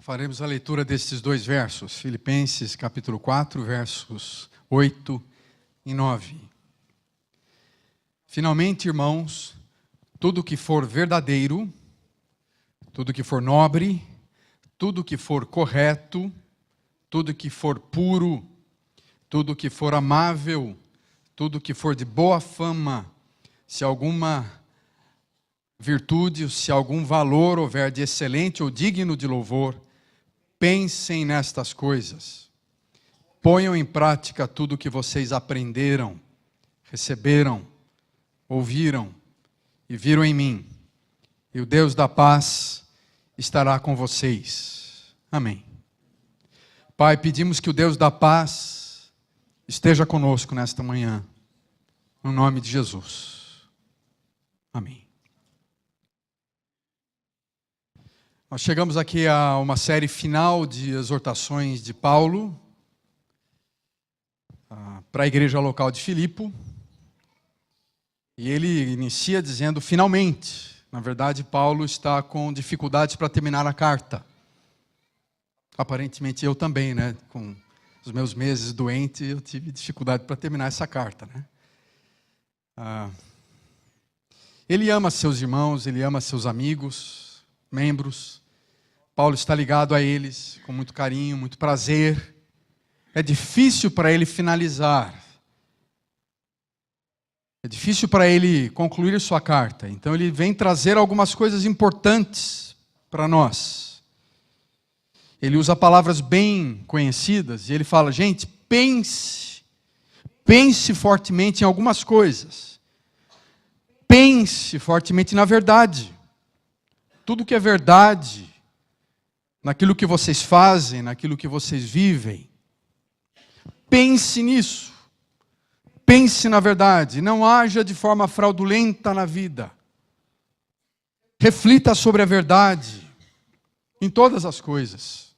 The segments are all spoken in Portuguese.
Faremos a leitura destes dois versos, Filipenses capítulo 4, versos 8 e 9. Finalmente, irmãos, tudo que for verdadeiro, tudo que for nobre, tudo que for correto, tudo que for puro, tudo que for amável, tudo que for de boa fama, se alguma virtude, se algum valor houver de excelente ou digno de louvor, pensem nestas coisas. Ponham em prática tudo o que vocês aprenderam, receberam, ouviram e viram em mim. E o Deus da paz estará com vocês. Amém. Pai, pedimos que o Deus da paz esteja conosco nesta manhã. No nome de Jesus. Amém. Nós chegamos aqui a uma série final de exortações de Paulo para a igreja local de Filipe. E ele inicia dizendo, finalmente. Na verdade, Paulo está com dificuldades para terminar a carta. Aparentemente eu também, né? Com os meus meses doente, eu tive dificuldade para terminar essa carta, né? Ele ama seus irmãos, ele ama seus amigos, membros. Paulo está ligado a eles com muito carinho, muito prazer. É difícil para ele finalizar. É difícil para ele concluir sua carta. Então ele vem trazer algumas coisas importantes para nós. Ele usa palavras bem conhecidas e ele fala, gente, pense fortemente em algumas coisas. Pense fortemente na verdade. Tudo que é verdade, naquilo que vocês fazem, naquilo que vocês vivem. Pense nisso. Pense na verdade. Não haja de forma fraudulenta na vida. Reflita sobre a verdade em todas as coisas.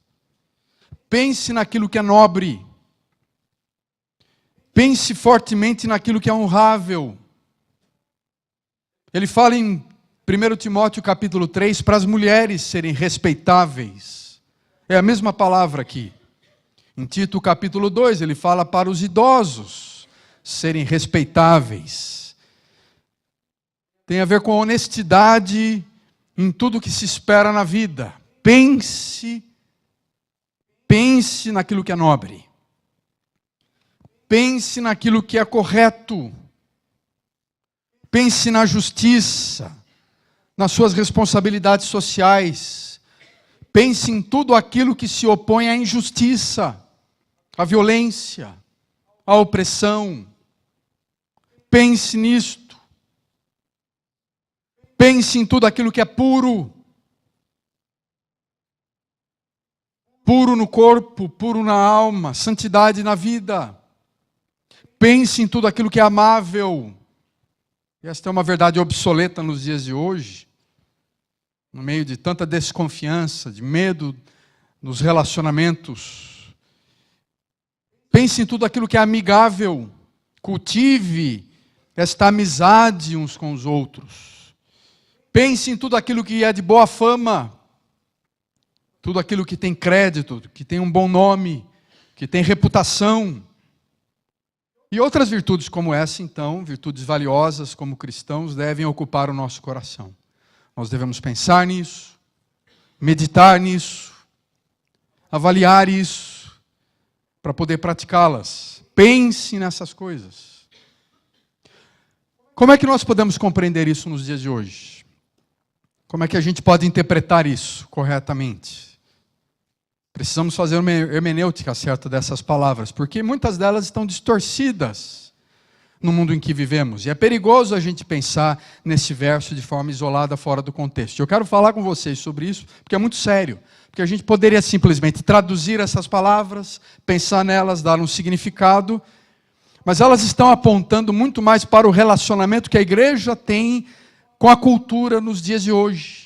Pense naquilo que é nobre. Pense fortemente naquilo que é honrável. Ele fala em 1 Timóteo capítulo 3, para as mulheres serem respeitáveis. É a mesma palavra aqui. Em Tito capítulo 2, ele fala para os idosos serem respeitáveis. Tem a ver com a honestidade em tudo que se espera na vida. Pense naquilo que é nobre. Pense naquilo que é correto. Pense na justiça, nas suas responsabilidades sociais. Pense em tudo aquilo que se opõe à injustiça, à violência, à opressão. Pense nisto. Pense em tudo aquilo que é puro. Puro no corpo, puro na alma, santidade na vida. Pense em tudo aquilo que é amável. E esta é uma verdade obsoleta nos dias de hoje. No meio de tanta desconfiança, de medo nos relacionamentos. Pense em tudo aquilo que é amigável. Cultive esta amizade uns com os outros. Pense em tudo aquilo que é de boa fama. Tudo aquilo que tem crédito, que tem um bom nome, que tem reputação. E outras virtudes como essa, então, virtudes valiosas como cristãos, devem ocupar o nosso coração. Nós devemos pensar nisso, meditar nisso, avaliar isso, para poder praticá-las. Pense nessas coisas. Como é que nós podemos compreender isso nos dias de hoje? Como é que a gente pode interpretar isso corretamente? Precisamos fazer uma hermenêutica certa dessas palavras, porque muitas delas estão distorcidas no mundo em que vivemos. E é perigoso a gente pensar nesse verso de forma isolada, fora do contexto. Eu quero falar com vocês sobre isso, porque é muito sério. Porque a gente poderia simplesmente traduzir essas palavras, pensar nelas, dar um significado, mas elas estão apontando muito mais para o relacionamento que a igreja tem com a cultura nos dias de hoje.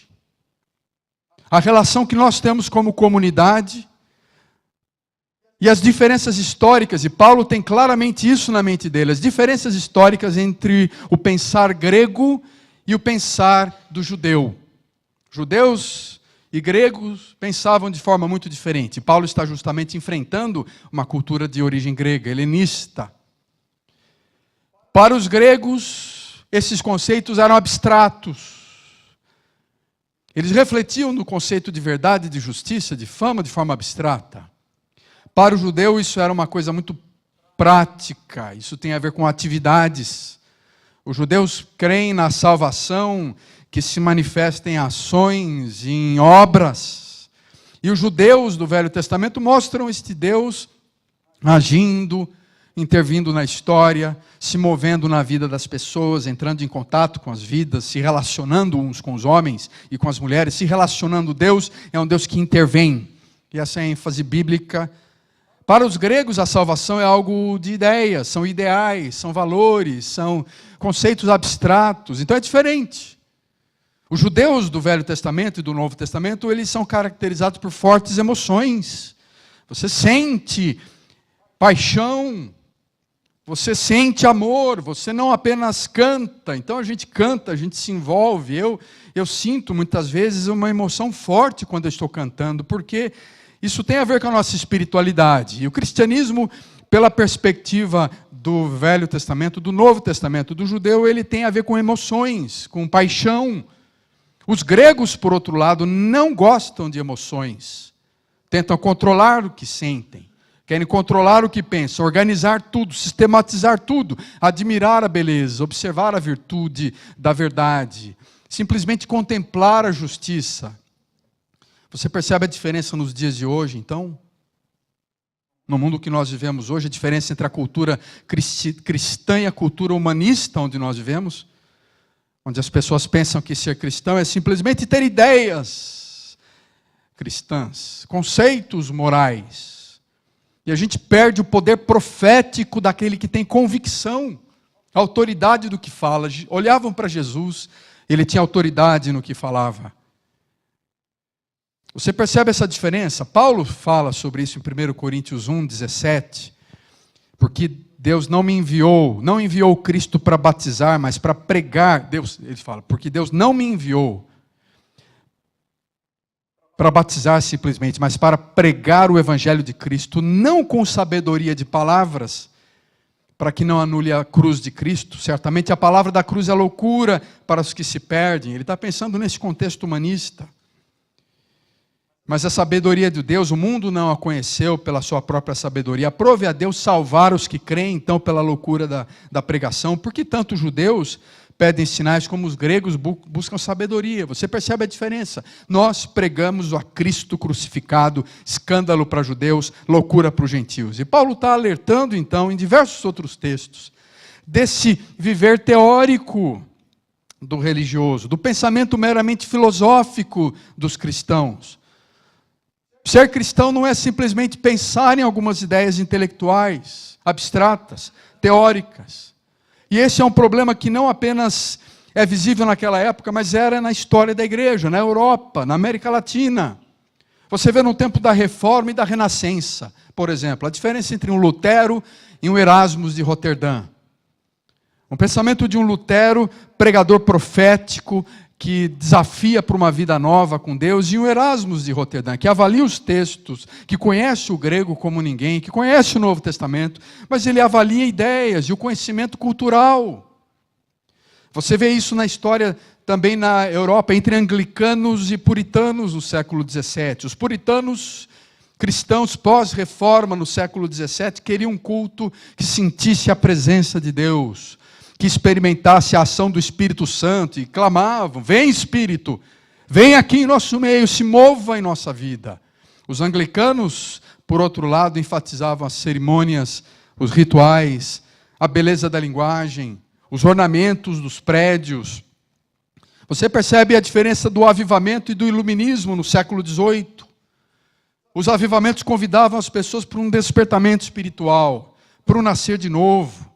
A relação que nós temos como comunidade e as diferenças históricas, e Paulo tem claramente isso na mente dele, as diferenças históricas entre o pensar grego e o pensar do judeu. Judeus e gregos pensavam de forma muito diferente. Paulo está justamente enfrentando uma cultura de origem grega, helenista. Para os gregos, esses conceitos eram abstratos. Eles refletiam no conceito de verdade, de justiça, de fama, de forma abstrata. Para o judeu, isso era uma coisa muito prática, isso tem a ver com atividades. Os judeus creem na salvação que se manifesta em ações, em obras. E os judeus do Velho Testamento mostram este Deus agindo, intervindo na história, se movendo na vida das pessoas, entrando em contato com as vidas, se relacionando uns com os homens e com as mulheres, se relacionando. Deus é um Deus que intervém. E essa é a ênfase bíblica. Para os gregos, a salvação é algo de ideias, são ideais, são valores, são conceitos abstratos. Então é diferente. Os judeus do Velho Testamento e do Novo Testamento, eles são caracterizados por fortes emoções. Você sente paixão, você sente amor, você não apenas canta. Então a gente canta, a gente se envolve. Eu sinto muitas vezes uma emoção forte quando eu estou cantando, porque isso tem a ver com a nossa espiritualidade. E o cristianismo, pela perspectiva do Velho Testamento, do Novo Testamento, do judeu, ele tem a ver com emoções, com paixão. Os gregos, por outro lado, não gostam de emoções. Tentam controlar o que sentem. Querem controlar o que pensam, organizar tudo, sistematizar tudo, admirar a beleza, observar a virtude da verdade, simplesmente contemplar a justiça. Você percebe a diferença nos dias de hoje, então? No mundo que nós vivemos hoje, a diferença entre a cultura cristã e a cultura humanista onde nós vivemos, onde as pessoas pensam que ser cristão é simplesmente ter ideias cristãs, conceitos morais. E a gente perde o poder profético daquele que tem convicção, a autoridade do que fala. Olhavam para Jesus, ele tinha autoridade no que falava. Você percebe essa diferença? Paulo fala sobre isso em 1 Coríntios 1, 17. Porque Deus não enviou Cristo para batizar, mas para pregar. Ele fala, porque Deus não me enviou para batizar simplesmente, mas para pregar o evangelho de Cristo, não com sabedoria de palavras, para que não anule a cruz de Cristo. Certamente a palavra da cruz é loucura para os que se perdem. Ele está pensando nesse contexto humanista. Mas a sabedoria de Deus, o mundo não a conheceu pela sua própria sabedoria. Aprove a Deus salvar os que creem, então, pela loucura da pregação. Porque tanto os judeus pedem sinais como os gregos buscam sabedoria. Você percebe a diferença? Nós pregamos a Cristo crucificado, escândalo para judeus, loucura para os gentios. E Paulo está alertando, então, em diversos outros textos, desse viver teórico do religioso, do pensamento meramente filosófico dos cristãos. Ser cristão não é simplesmente pensar em algumas ideias intelectuais, abstratas, teóricas. E esse é um problema que não apenas é visível naquela época, mas era na história da igreja, na Europa, na América Latina. Você vê no tempo da Reforma e da Renascença, por exemplo, a diferença entre um Lutero e um Erasmus de Roterdã. Um pensamento de um Lutero, pregador profético, que desafia para uma vida nova com Deus, e um Erasmus de Roterdã, que avalia os textos, que conhece o grego como ninguém, que conhece o Novo Testamento, mas ele avalia ideias e o conhecimento cultural. Você vê isso na história também na Europa, entre anglicanos e puritanos no século XVII. Os puritanos cristãos pós-reforma no século XVII queriam um culto que sentisse a presença de Deus, que experimentasse a ação do Espírito Santo, e clamavam, vem Espírito, vem aqui em nosso meio, se mova em nossa vida. Os anglicanos, por outro lado, enfatizavam as cerimônias, os rituais, a beleza da linguagem, os ornamentos dos prédios. Você percebe a diferença do avivamento e do iluminismo no século XVIII. Os avivamentos convidavam as pessoas para um despertamento espiritual, para um nascer de novo.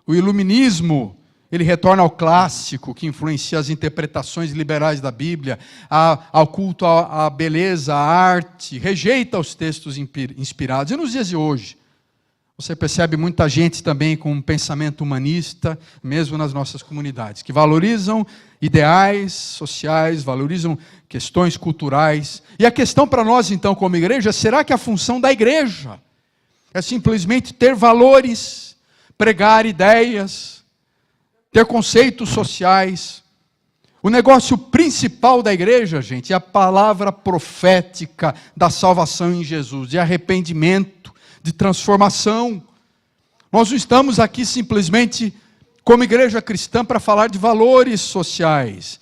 O iluminismo, ele retorna ao clássico, que influencia as interpretações liberais da Bíblia, ao culto à beleza, à arte, rejeita os textos inspirados. E nos dias de hoje, Você percebe muita gente também com um pensamento humanista, mesmo nas nossas comunidades, que valorizam ideais sociais, valorizam questões culturais. E a questão para nós, então, como igreja, será que a função da igreja é simplesmente ter valores, pregar ideias, ter conceitos sociais? O negócio principal da igreja, gente, é a palavra profética da salvação em Jesus, de arrependimento, de transformação. Nós não estamos aqui simplesmente como igreja cristã para falar de valores sociais,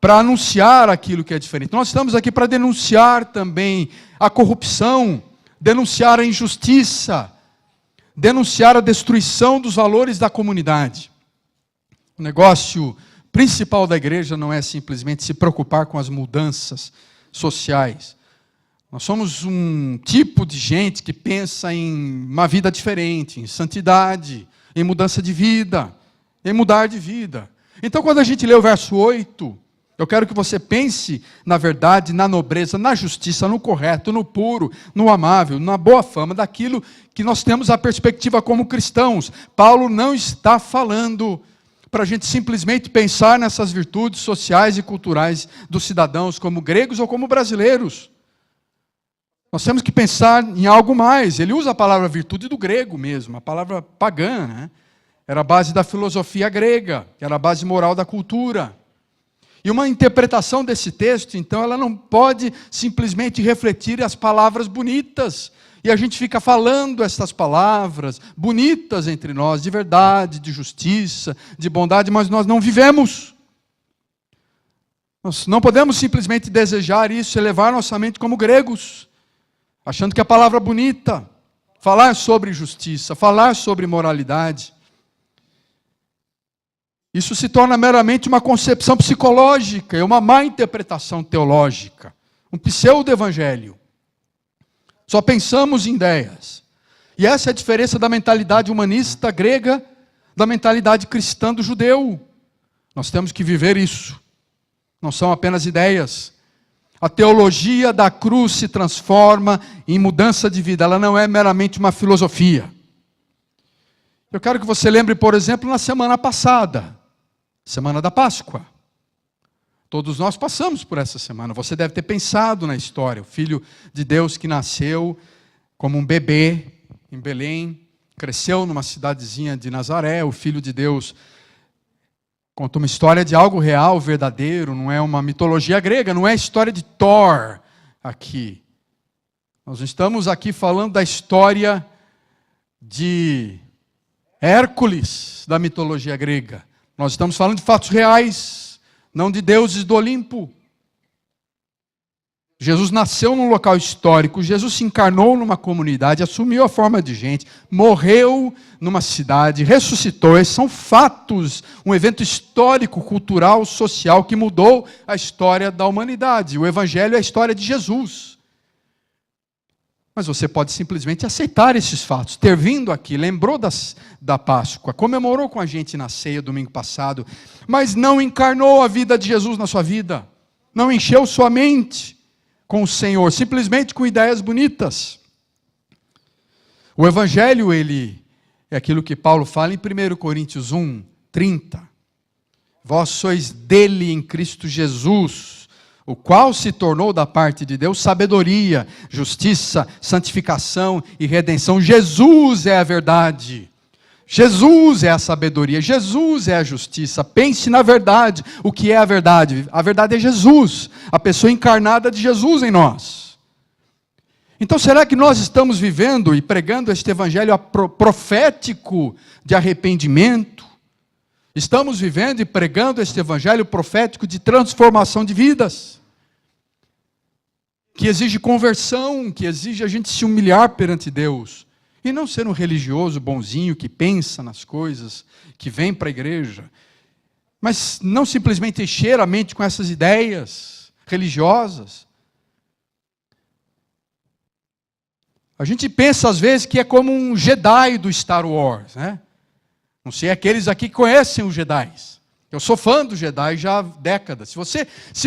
para anunciar aquilo que é diferente. Nós estamos aqui para denunciar também a corrupção, denunciar a injustiça, denunciar a destruição dos valores da comunidade. O negócio principal da igreja não é simplesmente se preocupar com as mudanças sociais. Nós somos um tipo de gente que pensa em uma vida diferente, em santidade, em mudança de vida, em mudar de vida. Então, quando a gente lê o verso 8, eu quero que você pense na verdade, na nobreza, na justiça, no correto, no puro, no amável, na boa fama, daquilo que nós temos a perspectiva como cristãos. Paulo não está falando para a gente simplesmente pensar nessas virtudes sociais e culturais dos cidadãos, como gregos ou como brasileiros. Nós temos que pensar em algo mais. Ele usa a palavra virtude do grego mesmo, a palavra pagã, né? Era a base da filosofia grega, que era a base moral da cultura. E uma interpretação desse texto, então, ela não pode simplesmente refletir as palavras bonitas. E a gente fica falando essas palavras bonitas entre nós, de verdade, de justiça, de bondade, mas nós não vivemos. Nós não podemos simplesmente desejar isso, elevar nossa mente como gregos, achando que a palavra bonita, falar sobre justiça, falar sobre moralidade, isso se torna meramente uma concepção psicológica, é uma má interpretação teológica, um pseudo-evangelho. Só pensamos em ideias. E essa é a diferença da mentalidade humanista grega da mentalidade cristã do judeu. Nós temos que viver isso. Não são apenas ideias. A teologia da cruz se transforma em mudança de vida. Ela não é meramente uma filosofia. Eu quero que você lembre, por exemplo, na semana passada, semana da Páscoa. Todos nós passamos por essa semana. Você deve ter pensado na história. O Filho de Deus que nasceu como um bebê em Belém, cresceu numa cidadezinha de Nazaré. O Filho de Deus conta uma história de algo real, verdadeiro. Não é uma mitologia grega, não é a história de Thor aqui. Nós estamos aqui falando da história de Hércules, da mitologia grega. Nós estamos falando de fatos reais, não de deuses do Olimpo. Jesus nasceu num local histórico, Jesus se encarnou numa comunidade, assumiu a forma de gente, morreu numa cidade, ressuscitou. Esses são fatos, um evento histórico, cultural, social, que mudou a história da humanidade. O Evangelho é a história de Jesus. Mas você pode simplesmente aceitar esses fatos, ter vindo aqui, lembrou da Páscoa, comemorou com a gente na ceia domingo passado, mas não encarnou a vida de Jesus na sua vida, não encheu sua mente com o Senhor, simplesmente com ideias bonitas. O Evangelho, ele é aquilo que Paulo fala em 1 Coríntios 1, 30. Vós sois dele em Cristo Jesus, o qual se tornou da parte de Deus sabedoria, justiça, santificação e redenção. Jesus é a verdade. Jesus é a sabedoria, Jesus é a justiça. Pense na verdade. O que é a verdade? A verdade é Jesus, a pessoa encarnada de Jesus em nós. Então, será que nós estamos vivendo e pregando este evangelho profético de arrependimento? Estamos vivendo e pregando este evangelho profético de transformação de vidas, que exige conversão, que exige a gente se humilhar perante Deus, e não ser um religioso bonzinho que pensa nas coisas, que vem para a igreja, mas não simplesmente encher a mente com essas ideias religiosas. A gente pensa às vezes que é como um Jedi do Star Wars, né? Não sei aqueles aqui que conhecem os Jedi. Eu sou fã do Jedi já há décadas. Se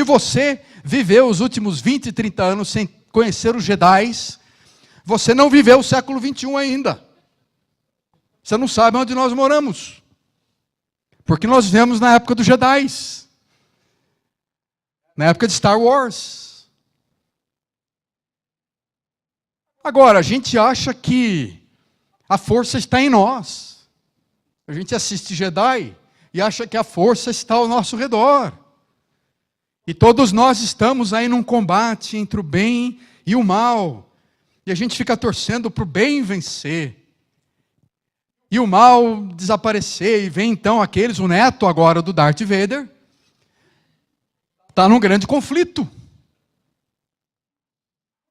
você viveu os últimos 20, 30 anos sem conhecer os Jedi, você não viveu o século 21 ainda. Você não sabe onde nós moramos. Porque nós vivemos na época dos Jedi. Na época de Star Wars. Agora, a gente acha que a força está em nós. A gente assiste Jedi e acha que a força está ao nosso redor. E todos nós estamos aí num combate entre o bem e o mal. E a gente fica torcendo para o bem vencer. E o mal desaparecer. E vem então aqueles, o neto agora do Darth Vader, está num grande conflito.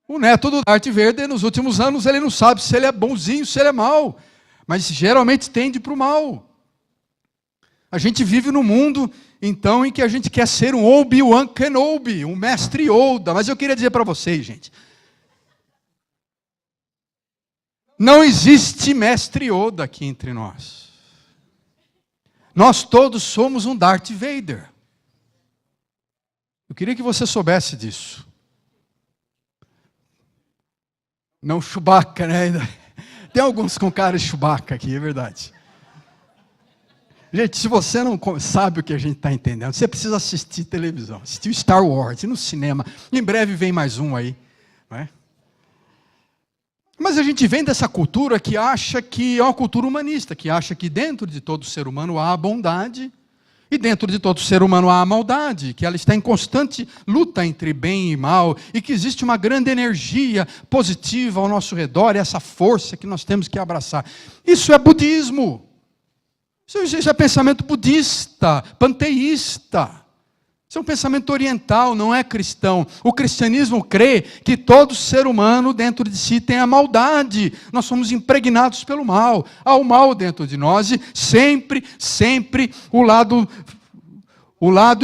O neto do Darth Vader, nos últimos anos, ele não sabe se ele é bonzinho, se ele é mau. Mas geralmente tende para o mal. A gente vive num mundo, então, em que a gente quer ser um Obi-Wan Kenobi, um mestre Yoda. Mas eu queria dizer para vocês, gente, não existe mestre Yoda aqui entre nós. Nós todos somos um Darth Vader. Eu queria que você soubesse disso. Não Chewbacca, né? Tem alguns com cara de Chewbacca aqui, é verdade. Gente, se você não sabe o que a gente está entendendo, você precisa assistir televisão, assistir Star Wars, ir no cinema. Em breve vem mais um aí. Não é? Mas a gente vem dessa cultura que acha que é uma cultura humanista, que acha que dentro de todo ser humano há a bondade e dentro de todo ser humano há a maldade, que ela está em constante luta entre bem e mal e que existe uma grande energia positiva ao nosso redor, e essa força que nós temos que abraçar. Isso é budismo. Isso é pensamento budista, panteísta. Isso é um pensamento oriental, não é cristão. O cristianismo crê que todo ser humano dentro de si tem a maldade. Nós somos impregnados pelo mal. Há o mal dentro de nós e sempre o lado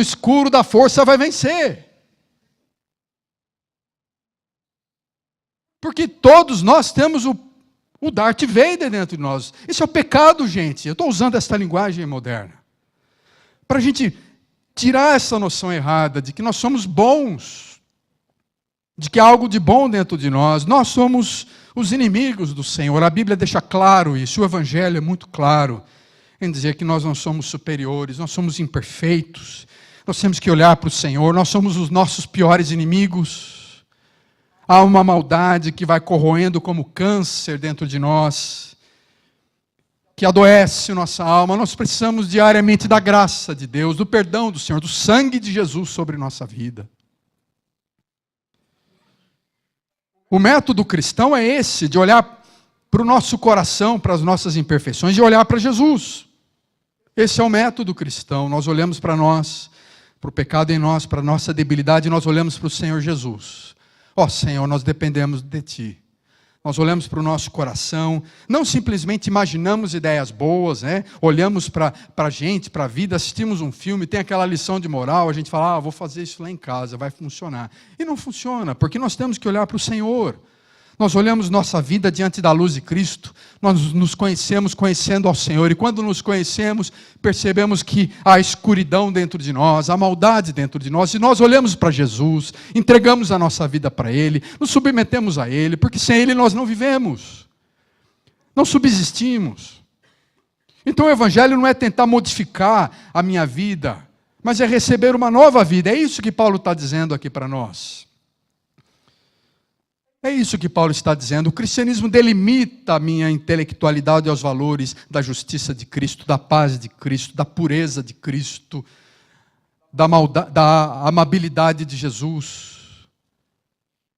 escuro da força vai vencer. Porque todos nós temos o Darth Vader dentro de nós. Isso é o pecado, gente. Eu estou usando essa linguagem moderna. Para a gente tirar essa noção errada de que nós somos bons, de que há algo de bom dentro de nós. Nós somos os inimigos do Senhor. A Bíblia deixa claro isso. O Evangelho é muito claro em dizer que nós não somos superiores, nós somos imperfeitos. Nós temos que olhar para o Senhor. Nós somos os nossos piores inimigos. Há uma maldade que vai corroendo como câncer dentro de nós, que adoece nossa alma. Nós precisamos diariamente da graça de Deus, do perdão do Senhor, do sangue de Jesus sobre nossa vida. O método cristão é esse, de olhar para o nosso coração, para as nossas imperfeições, e olhar para Jesus. Esse é o método cristão. Nós olhamos para nós, para o pecado em nós, para a nossa debilidade, e nós olhamos para o Senhor Jesus. Ó Senhor, nós dependemos de Ti. Nós olhamos para o nosso coração, não simplesmente imaginamos ideias boas, né? Olhamos para a gente, para a vida, assistimos um filme, tem aquela lição de moral, a gente fala, vou fazer isso lá em casa, vai funcionar. E não funciona, porque nós temos que olhar para o Senhor. Nós olhamos nossa vida diante da luz de Cristo, nós nos conhecemos conhecendo ao Senhor, e quando nos conhecemos, percebemos que há escuridão dentro de nós, há maldade dentro de nós, e nós olhamos para Jesus, entregamos a nossa vida para Ele, nos submetemos a Ele, porque sem Ele nós não vivemos, não subsistimos. Então o Evangelho não é tentar modificar a minha vida, mas é receber uma nova vida. É isso que Paulo está dizendo aqui para nós. É isso que Paulo está dizendo. O cristianismo delimita a minha intelectualidade aos valores da justiça de Cristo, da paz de Cristo, da pureza de Cristo, da amabilidade de Jesus.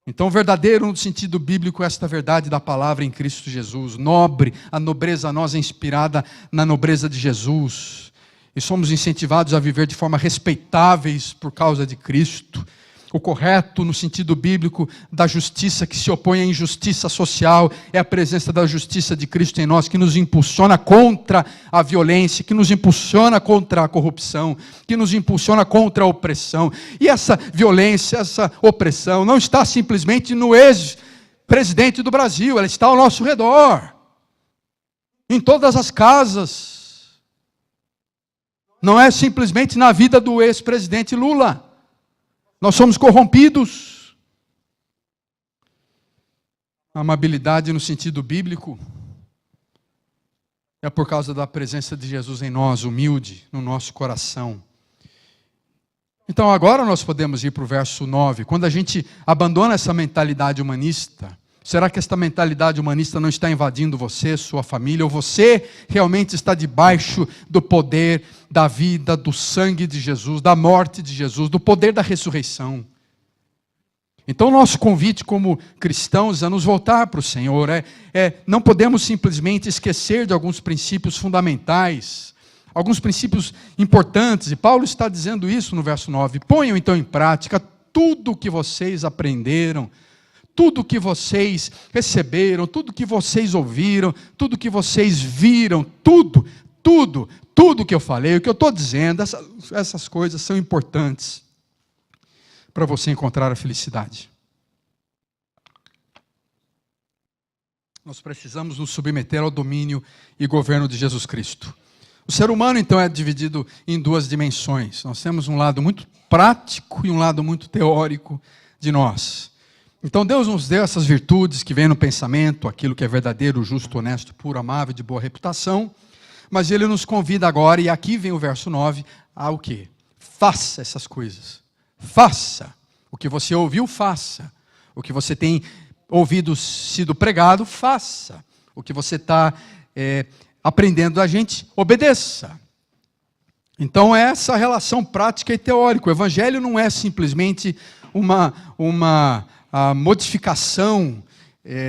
Então, verdadeiro no sentido bíblico, esta verdade da palavra em Cristo Jesus. Nobre, a nobreza nossa é inspirada na nobreza de Jesus. E somos incentivados a viver de forma respeitáveis por causa de Cristo. O correto, no sentido bíblico, da justiça que se opõe à injustiça social, é a presença da justiça de Cristo em nós, que nos impulsiona contra a violência, que nos impulsiona contra a corrupção, que nos impulsiona contra a opressão. E essa violência, essa opressão, não está simplesmente no ex-presidente do Brasil, ela está ao nosso redor, em todas as casas. Não é simplesmente na vida do ex-presidente Lula. Nós somos corrompidos. A amabilidade no sentido bíblico É por causa da presença de Jesus em nós, humilde, no nosso coração. Então agora nós podemos ir para o verso 9. Quando a gente abandona essa mentalidade humanista, será que esta mentalidade humanista não está invadindo você, sua família, ou você realmente está debaixo do poder da vida, do sangue de Jesus, da morte de Jesus, do poder da ressurreição? Então, o nosso convite como cristãos é nos voltar para o Senhor. Não podemos simplesmente esquecer de alguns princípios fundamentais, alguns princípios importantes. E Paulo está dizendo isso no verso 9. Ponham então em prática tudo o que vocês aprenderam, tudo o que vocês receberam, tudo o que vocês ouviram, tudo o que vocês viram, tudo que eu falei, o que eu estou dizendo, essas coisas são importantes para você encontrar a felicidade. Nós precisamos nos submeter ao domínio e governo de Jesus Cristo. O ser humano, então, é dividido em duas dimensões. Nós temos um lado muito prático e um lado muito teórico de nós. Então, Deus nos deu essas virtudes que vêm no pensamento, aquilo que é verdadeiro, justo, honesto, puro, amável, de boa reputação, mas Ele nos convida agora, e aqui vem o verso 9, a o quê? Faça essas coisas. Faça. O que você ouviu, faça. O que você tem ouvido sido pregado, faça. O que você está aprendendo da gente, obedeça. Então, essa relação prática e teórica. O Evangelho não é simplesmente uma modificação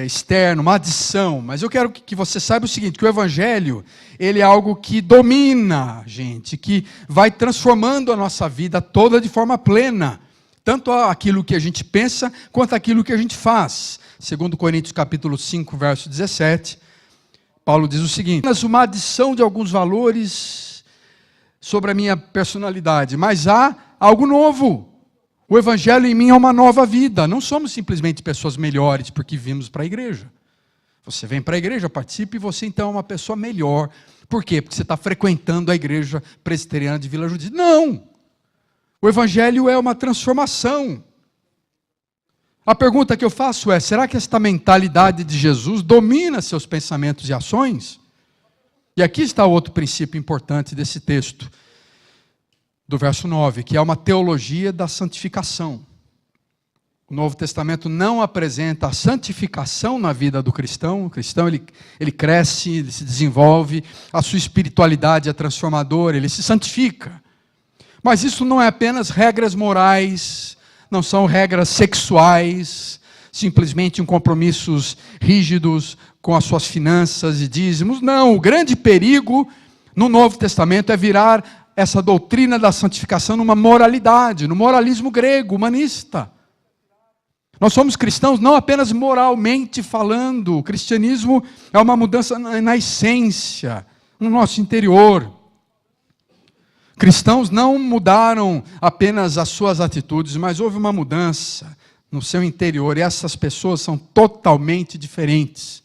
externa, uma adição. Mas eu quero que você saiba o seguinte, que o Evangelho, ele é algo que domina a gente, que vai transformando a nossa vida toda de forma plena. Tanto aquilo que a gente pensa, quanto aquilo que a gente faz. Segundo Coríntios capítulo 5, verso 17, Paulo diz o seguinte: uma adição de alguns valores sobre a minha personalidade, mas há algo novo. O Evangelho em mim é uma nova vida. Não somos simplesmente pessoas melhores porque vimos para a igreja. Você vem para a igreja, participa, e você então é uma pessoa melhor. Por quê? Porque você está frequentando a igreja presbiteriana de Vila Judite. Não! O Evangelho é uma transformação. A pergunta que eu faço é, será que esta mentalidade de Jesus domina seus pensamentos e ações? E aqui está outro princípio importante desse texto, do verso 9, que é uma teologia da santificação. O Novo Testamento não apresenta a santificação na vida do cristão. O cristão ele cresce, ele se desenvolve, a sua espiritualidade é transformadora, ele se santifica. Mas isso não é apenas regras morais, não são regras sexuais, simplesmente compromissos rígidos com as suas finanças e dízimos. Não, o grande perigo no Novo Testamento é virar essa doutrina da santificação numa moralidade, no moralismo grego, humanista. Nós somos cristãos não apenas moralmente falando, o cristianismo é uma mudança na essência, no nosso interior. Cristãos não mudaram apenas as suas atitudes, mas houve uma mudança no seu interior, e essas pessoas são totalmente diferentes.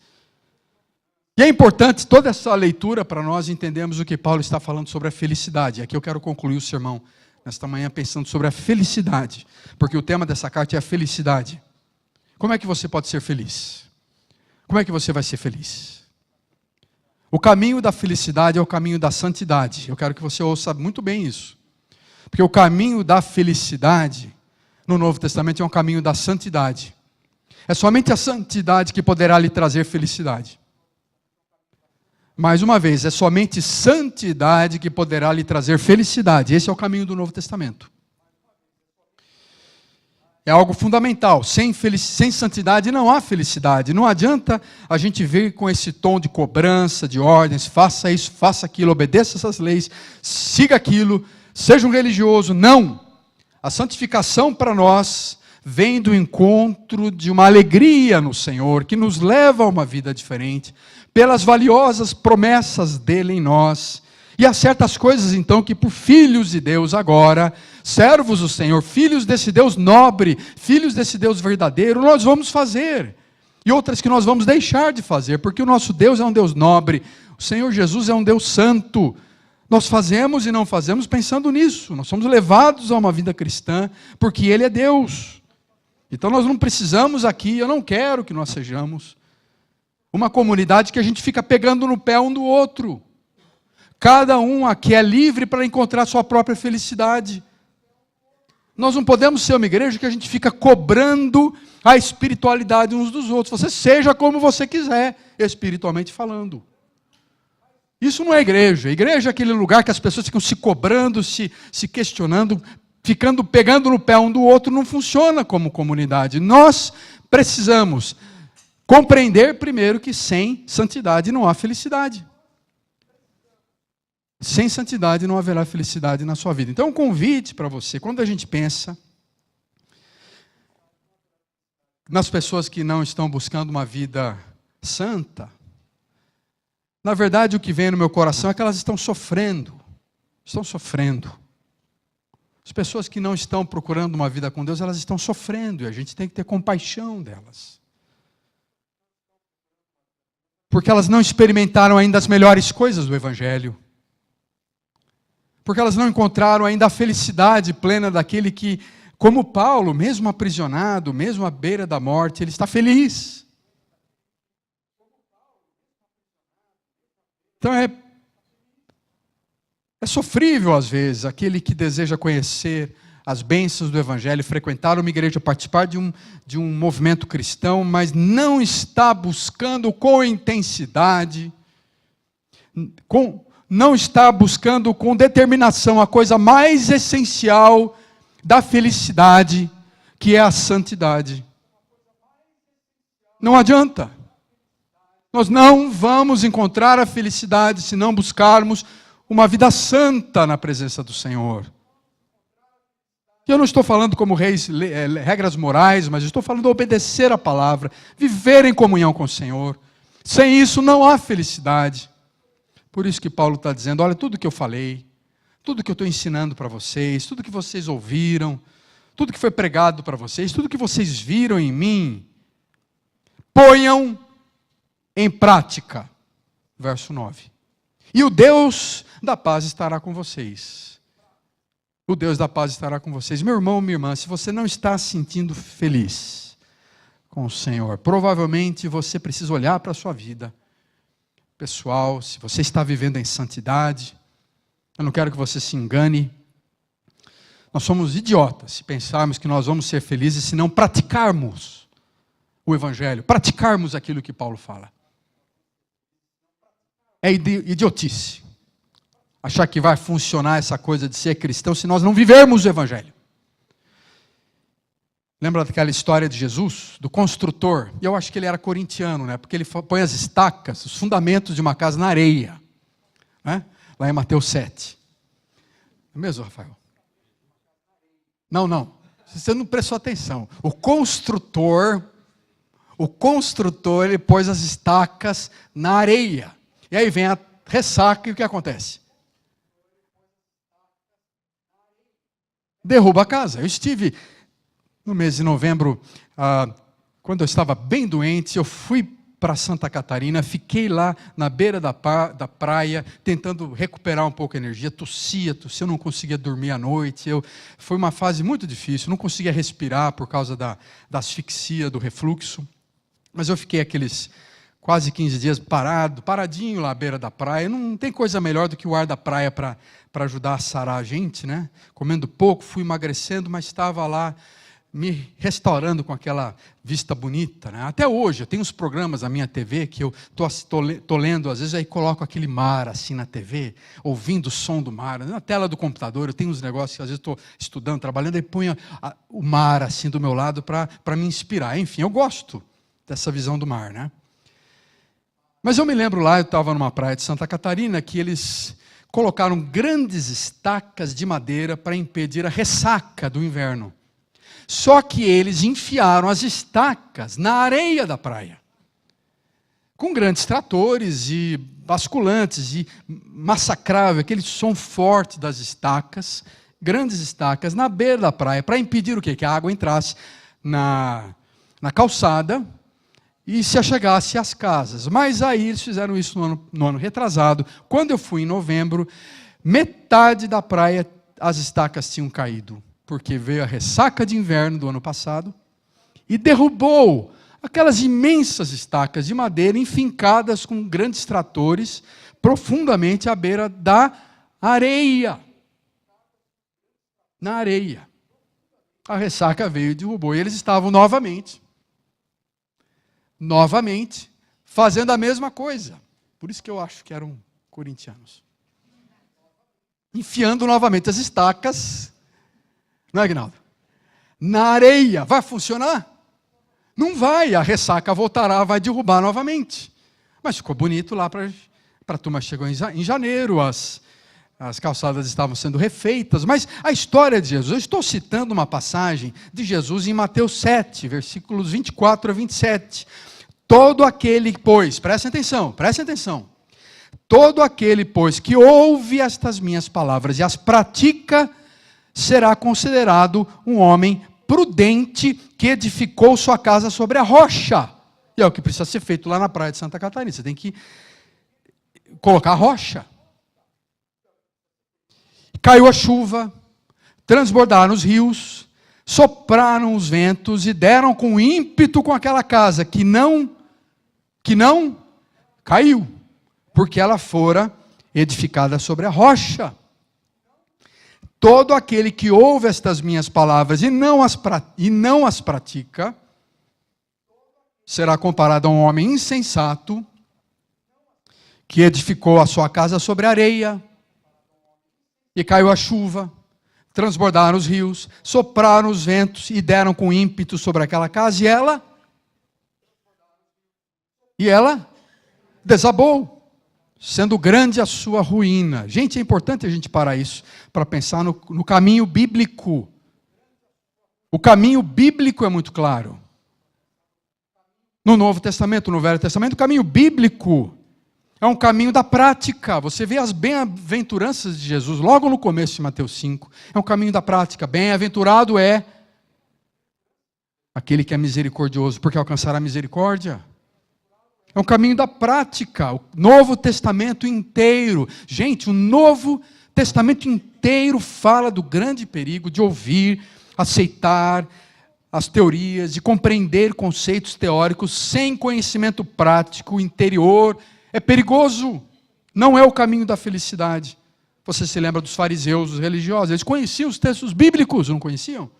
E é importante toda essa leitura para nós entendermos o que Paulo está falando sobre a felicidade. Aqui eu quero concluir o sermão nesta manhã pensando sobre a felicidade, porque o tema dessa carta é a felicidade. Como é que você pode ser feliz? Como é que você vai ser feliz? O caminho da felicidade é o caminho da santidade. Eu quero que você ouça muito bem isso. Porque o caminho da felicidade no Novo Testamento é um caminho da santidade. É somente a santidade que poderá lhe trazer felicidade. Mais uma vez, é somente santidade que poderá lhe trazer felicidade. Esse é o caminho do Novo Testamento. É algo fundamental. Sem santidade não há felicidade. Não adianta a gente vir com esse tom de cobrança, de ordens, faça isso, faça aquilo, obedeça essas leis, siga aquilo, seja um religioso. Não! A santificação para nós vem do encontro de uma alegria no Senhor, que nos leva a uma vida diferente, pelas valiosas promessas dele em nós. E há certas coisas, então, que por filhos de Deus agora, servos do Senhor, filhos desse Deus nobre, filhos desse Deus verdadeiro, nós vamos fazer. E outras que nós vamos deixar de fazer, porque o nosso Deus é um Deus nobre, o Senhor Jesus é um Deus santo. Nós fazemos e não fazemos pensando nisso. Nós somos levados a uma vida cristã, porque Ele é Deus. Então nós não precisamos aqui, eu não quero que nós sejamos Uma comunidade que a gente fica pegando no pé um do outro. Cada um aqui é livre para encontrar sua própria felicidade. Nós não podemos ser uma igreja que a gente fica cobrando a espiritualidade uns dos outros. Você seja como você quiser, espiritualmente falando. Isso não é igreja. Igreja é aquele lugar que as pessoas ficam se cobrando, se questionando, pegando no pé um do outro. Não funciona como comunidade. Nós precisamos compreender primeiro que sem santidade não há felicidade. Sem santidade não haverá felicidade na sua vida. Então, um convite para você, quando a gente pensa nas pessoas que não estão buscando uma vida santa, na verdade o que vem no meu coração é que elas estão sofrendo. Estão sofrendo. As pessoas que não estão procurando uma vida com Deus, elas estão sofrendo, e a gente tem que ter compaixão delas. Porque elas não experimentaram ainda as melhores coisas do Evangelho. Porque elas não encontraram ainda a felicidade plena daquele que, como Paulo, mesmo aprisionado, mesmo à beira da morte, ele está feliz. Então é sofrível às vezes aquele que deseja conhecer as bênçãos do Evangelho, frequentar uma igreja, participar de um movimento cristão, mas não está buscando com intensidade, não está buscando com determinação a coisa mais essencial da felicidade, que é a santidade. Não adianta. Nós não vamos encontrar a felicidade se não buscarmos uma vida santa na presença do Senhor. E eu não estou falando como regras morais, mas estou falando de obedecer a palavra, viver em comunhão com o Senhor. Sem isso não há felicidade. Por isso que Paulo está dizendo, olha, tudo que eu falei, tudo que eu estou ensinando para vocês, tudo que vocês ouviram, tudo que foi pregado para vocês, tudo que vocês viram em mim, ponham em prática. Verso 9. E o Deus da paz estará com vocês. O Deus da paz estará com vocês. Meu irmão, minha irmã, se você não está se sentindo feliz com o Senhor, provavelmente você precisa olhar para a sua vida pessoal, se você está vivendo em santidade. Eu não quero que você se engane. Nós somos idiotas se pensarmos que nós vamos ser felizes se não praticarmos o Evangelho, praticarmos aquilo que Paulo fala. É idiotice achar que vai funcionar essa coisa de ser cristão se nós não vivermos o Evangelho. Lembra daquela história de Jesus, do construtor? E eu acho que ele era corintiano, né? Porque ele põe as estacas, os fundamentos de uma casa na areia, né? Lá em Mateus 7. Não é mesmo, Rafael? Não. Você não prestou atenção. O construtor, ele pôs as estacas na areia. E aí vem a ressaca e o que acontece? Derruba a casa. Eu estive no mês de novembro, quando eu estava bem doente, eu fui para Santa Catarina, fiquei lá na beira da praia, tentando recuperar um pouco a energia, tossia, eu não conseguia dormir à noite, foi uma fase muito difícil, não conseguia respirar por causa da asfixia, do refluxo, mas eu fiquei aqueles quase 15 dias paradinho lá à beira da praia. Não tem coisa melhor do que o ar da praia para ajudar a sarar a gente, né? Comendo pouco, fui emagrecendo, mas estava lá me restaurando com aquela vista bonita, né? Até hoje, eu tenho uns programas na minha TV que eu tô lendo, às vezes aí coloco aquele mar assim na TV, ouvindo o som do mar. Na tela do computador eu tenho uns negócios que às vezes estou estudando, trabalhando, e ponho o mar assim do meu lado para me inspirar. Enfim, eu gosto dessa visão do mar, né? Mas eu me lembro lá, eu estava numa praia de Santa Catarina, que eles colocaram grandes estacas de madeira para impedir a ressaca do inverno. Só que eles enfiaram as estacas na areia da praia, com grandes tratores e basculantes, e massacrável, aquele som forte das estacas, grandes estacas na beira da praia, para impedir o quê? Que a água entrasse na calçada e se achegasse às casas. Mas aí eles fizeram isso no ano retrasado. Quando eu fui em novembro, metade da praia as estacas tinham caído, porque veio a ressaca de inverno do ano passado e derrubou aquelas imensas estacas de madeira enfincadas com grandes tratores profundamente à beira da areia. Na areia. A ressaca veio e derrubou. E eles estavam novamente, fazendo a mesma coisa. Por isso que eu acho que eram corintianos. Enfiando novamente as estacas, não é, Aguinaldo? Na areia. Vai funcionar? Não vai. A ressaca voltará, vai derrubar novamente. Mas ficou bonito lá para a turma. Chegou em janeiro, as calçadas estavam sendo refeitas, mas a história de Jesus, eu estou citando uma passagem de Jesus em Mateus 7, versículos 24 a 27. Todo aquele, pois, prestem atenção, todo aquele, pois, que ouve estas minhas palavras e as pratica, será considerado um homem prudente que edificou sua casa sobre a rocha. E é o que precisa ser feito lá na praia de Santa Catarina, você tem que colocar a rocha. Caiu a chuva, transbordaram os rios, sopraram os ventos e deram com ímpeto com aquela casa que não caiu, porque ela fora edificada sobre a rocha. Todo aquele que ouve estas minhas palavras e não as pratica, será comparado a um homem insensato que edificou a sua casa sobre a areia. E caiu a chuva, transbordaram os rios, sopraram os ventos e deram com ímpeto sobre aquela casa, e ela desabou, sendo grande a sua ruína. Gente, é importante a gente parar isso, para pensar no caminho bíblico. O caminho bíblico é muito claro. No Novo Testamento, no Velho Testamento, o caminho bíblico é um caminho da prática. Você vê as bem-aventuranças de Jesus, logo no começo de Mateus 5. É um caminho da prática. Bem-aventurado é aquele que é misericordioso, porque alcançará a misericórdia. É um caminho da prática. O Novo Testamento inteiro. Gente, o Novo Testamento inteiro fala do grande perigo de ouvir, aceitar as teorias, de compreender conceitos teóricos sem conhecimento prático, interior. É perigoso, não é o caminho da felicidade. Você se lembra dos fariseus, dos religiosos, eles conheciam os textos bíblicos, não conheciam?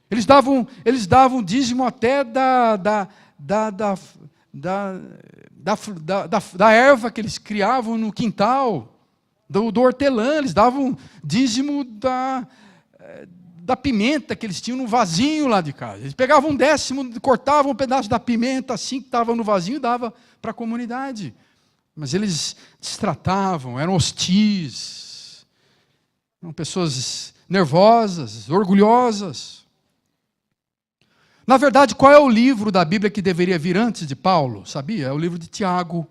Eles davam dízimo até da erva que eles criavam no quintal, do hortelã, eles davam dízimo da pimenta que eles tinham no vasinho lá de casa. Eles pegavam um décimo, cortavam um pedaço da pimenta assim que estava no vasinho e dava para a comunidade. Mas eles destratavam, eram hostis, eram pessoas nervosas, orgulhosas. Na verdade, qual é o livro da Bíblia que deveria vir antes de Paulo? Sabia? É o livro de Tiago.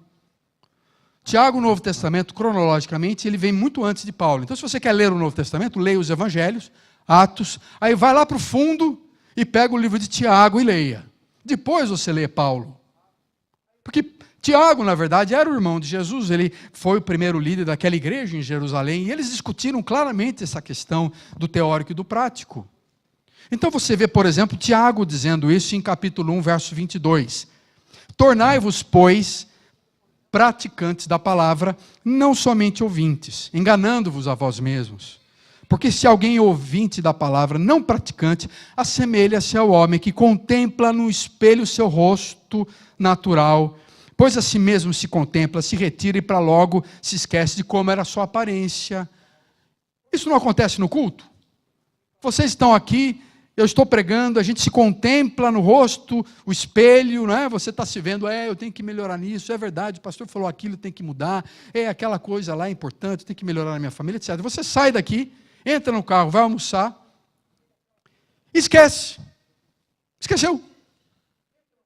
Tiago, no Novo Testamento, cronologicamente, ele vem muito antes de Paulo. Então, se você quer ler o Novo Testamento, leia os Evangelhos, Atos, aí vai lá para o fundo e pega o livro de Tiago e leia. Depois você lê Paulo. Porque Tiago, na verdade, era o irmão de Jesus, ele foi o primeiro líder daquela igreja em Jerusalém, e eles discutiram claramente essa questão do teórico e do prático. Então você vê, por exemplo, Tiago dizendo isso em capítulo 1, verso 22. Tornai-vos, pois, praticantes da palavra, não somente ouvintes, enganando-vos a vós mesmos. Porque se alguém é ouvinte da palavra, não praticante, assemelha-se ao homem que contempla no espelho seu rosto natural, pois a si mesmo se contempla, se retira e para logo se esquece de como era a sua aparência. Isso não acontece no culto? Vocês estão aqui, eu estou pregando, a gente se contempla no rosto, o espelho, não é? Você está se vendo, eu tenho que melhorar nisso, é verdade, o pastor falou aquilo, tem que mudar, aquela coisa lá é importante, tem que melhorar na minha família, etc. Você sai daqui, entra no carro, vai almoçar, esqueceu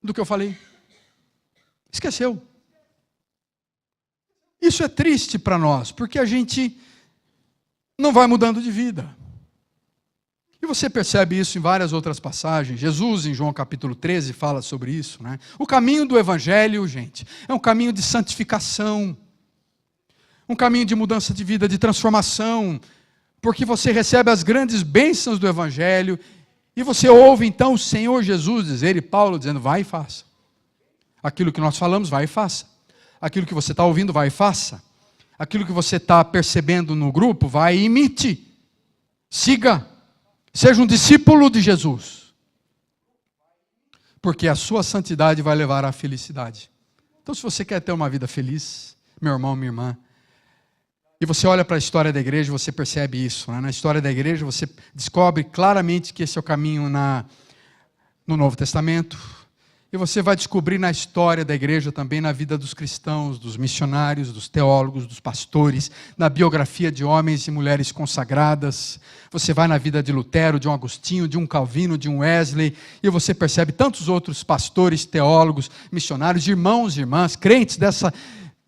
do que eu falei, esqueceu. Isso é triste para nós, porque a gente não vai mudando de vida. E você percebe isso em várias outras passagens. Jesus, em João capítulo 13, fala sobre isso, né? O caminho do Evangelho, gente, é um caminho de santificação, um caminho de mudança de vida, de transformação, porque você recebe as grandes bênçãos do Evangelho E você ouve então o Senhor Jesus dizer, e Paulo dizendo, vai e faça. Aquilo que nós falamos, vai e faça. Aquilo que você está ouvindo, vai e faça. Aquilo que você está percebendo no grupo, vai e imite. Siga. Seja um discípulo de Jesus. Porque a sua santidade vai levar à felicidade. Então, se você quer ter uma vida feliz, meu irmão, minha irmã, e você olha para a história da igreja, você percebe isso. Né? Na história da igreja, você descobre claramente que esse é o caminho no Novo Testamento. E você vai descobrir na história da igreja também, na vida dos cristãos, dos missionários, dos teólogos, dos pastores, na biografia de homens e mulheres consagradas. Você vai na vida de Lutero, de um Agostinho, de um Calvino, de um Wesley, e você percebe tantos outros pastores, teólogos, missionários, irmãos e irmãs, crentes dessa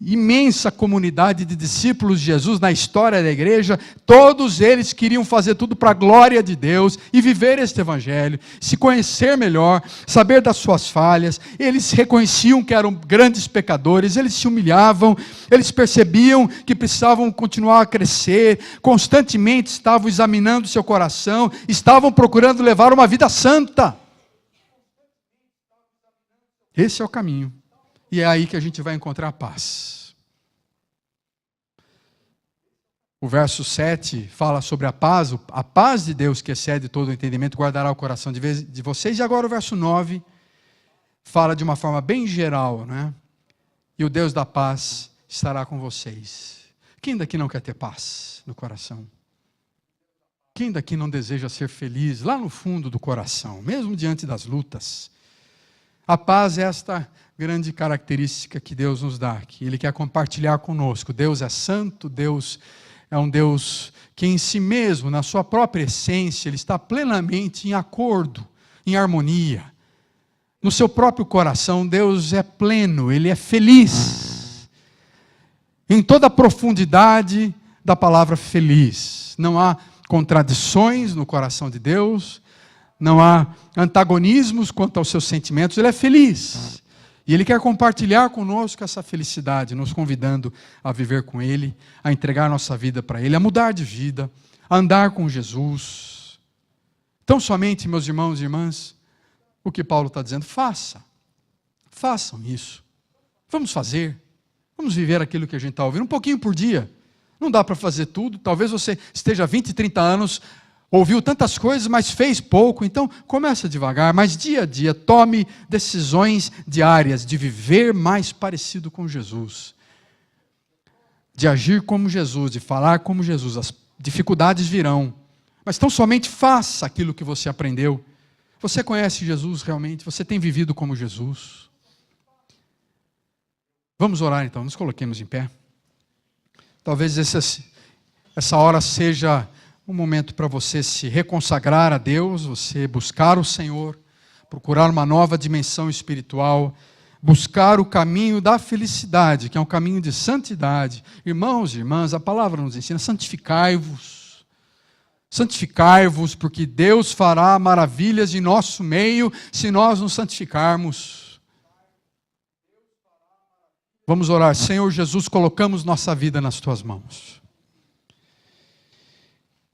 imensa comunidade de discípulos de Jesus na história da igreja. Todos eles queriam fazer tudo para a glória de Deus e viver este evangelho, se conhecer melhor, saber das suas falhas. Eles reconheciam que eram grandes pecadores, eles se humilhavam, eles percebiam que precisavam continuar a crescer, constantemente estavam examinando seu coração, estavam procurando levar uma vida santa. Esse é o caminho. E é aí que a gente vai encontrar a paz. O verso 7 fala sobre a paz de Deus que excede todo o entendimento, guardará o coração de vocês. E agora o verso 9 fala de uma forma bem geral, né? E o Deus da paz estará com vocês. Quem daqui não quer ter paz no coração? Quem daqui não deseja ser feliz lá no fundo do coração, mesmo diante das lutas? A paz é esta grande característica que Deus nos dá, que Ele quer compartilhar conosco. Deus é santo, Deus é um Deus que em si mesmo, na sua própria essência, Ele está plenamente em acordo, em harmonia. No seu próprio coração, Deus é pleno, Ele é feliz. Em toda a profundidade da palavra feliz. Não há contradições no coração de Deus, não há antagonismos quanto aos seus sentimentos, Ele é feliz. E Ele quer compartilhar conosco essa felicidade, nos convidando a viver com Ele, a entregar nossa vida para Ele, a mudar de vida, a andar com Jesus. Então, somente, meus irmãos e irmãs, o que Paulo está dizendo, façam isso. Vamos fazer, vamos viver aquilo que a gente está ouvindo, um pouquinho por dia. Não dá para fazer tudo, talvez você esteja 20, 30 anos, ouviu tantas coisas, mas fez pouco. Então, começa devagar, mas dia a dia, tome decisões diárias de viver mais parecido com Jesus. De agir como Jesus, de falar como Jesus. As dificuldades virão, mas tão somente faça aquilo que você aprendeu. Você conhece Jesus realmente? Você tem vivido como Jesus? Vamos orar então, nos coloquemos em pé. Talvez essa hora seja um momento para você se reconsagrar a Deus, você buscar o Senhor, procurar uma nova dimensão espiritual, buscar o caminho da felicidade, que é um caminho de santidade. Irmãos e irmãs, a palavra nos ensina, santificai-vos. Santificai-vos, porque Deus fará maravilhas em nosso meio, se nós nos santificarmos. Vamos orar. Senhor Jesus, colocamos nossa vida nas Tuas mãos.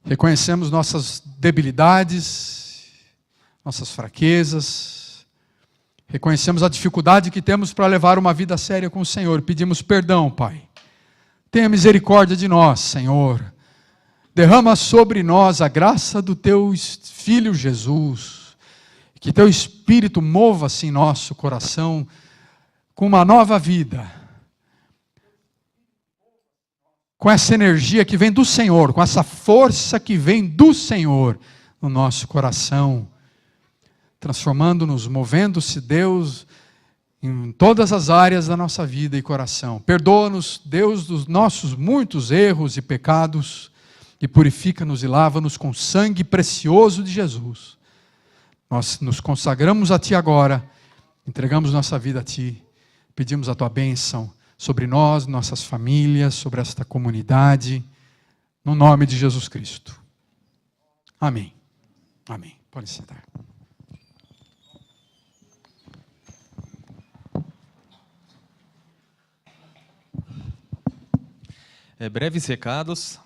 Reconhecemos nossas debilidades, nossas fraquezas. Reconhecemos a dificuldade que temos para levar uma vida séria com o Senhor. Pedimos perdão, Pai. Tenha misericórdia de nós, Senhor. Derrama sobre nós a graça do Teu Filho Jesus. Que Teu Espírito mova-se em nosso coração com uma nova vida. Com essa energia que vem do Senhor, com essa força que vem do Senhor no nosso coração, transformando-nos, movendo-se, Deus, em todas as áreas da nossa vida e coração. Perdoa-nos, Deus, dos nossos muitos erros e pecados, e purifica-nos e lava-nos com o sangue precioso de Jesus. Nós nos consagramos a Ti agora, entregamos nossa vida a Ti, pedimos a Tua bênção sobre nós, nossas famílias, sobre esta comunidade, no nome de Jesus Cristo. Amém. Amém. Pode sentar. Breves recados.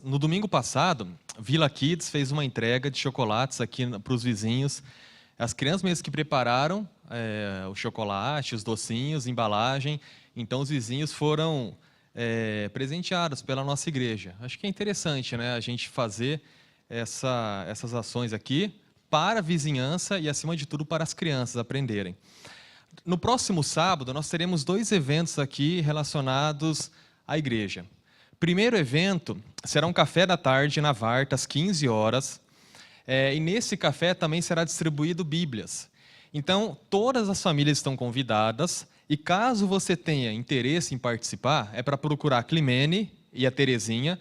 No domingo passado, Vila Kids fez uma entrega de chocolates aqui para os vizinhos. As crianças mesmo que prepararam o chocolate, os docinhos, embalagem. Então, os vizinhos foram presenteados pela nossa igreja. Acho que é interessante, né, a gente fazer essas ações aqui para a vizinhança e, acima de tudo, para as crianças aprenderem. No próximo sábado, nós teremos 2 eventos aqui relacionados à igreja. Primeiro evento será um café da tarde na Varta, às 15 horas. E nesse café também será distribuído Bíblias. Então, todas as famílias estão convidadas. E caso você tenha interesse em participar, é para procurar a Climene e a Terezinha.